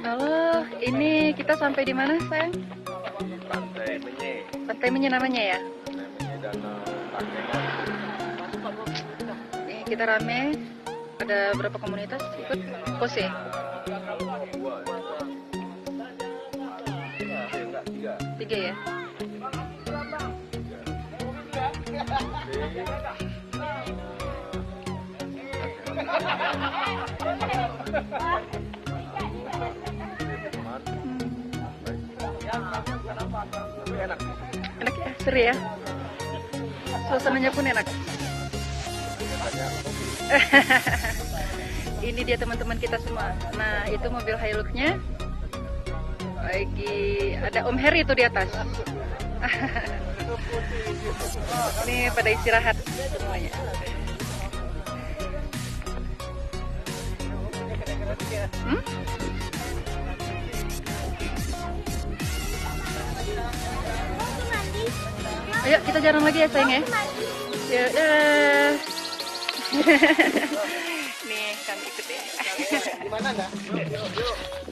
Halo, ini kita sampai di mana, sayang? Pantai Menye. Pantai Menye namanya ya? Pantai Menye Danau Takengon. Ini kita rame. Ada berapa komunitas ikut? Pose? Dua. Enggak, tiga. Tiga ya? Enak. Enak ya? Seru ya? Suasananya pun enak. Ini dia teman-teman kita semua. Nah, itu mobil Hilux-nya. Lagi ada Om Heri itu di atas. Ini pada istirahat semuanya. Hmm? Ayo kita jalan lagi ya sayang ya. Ya, nih kami ikut ya. Gimana dah? Yuk.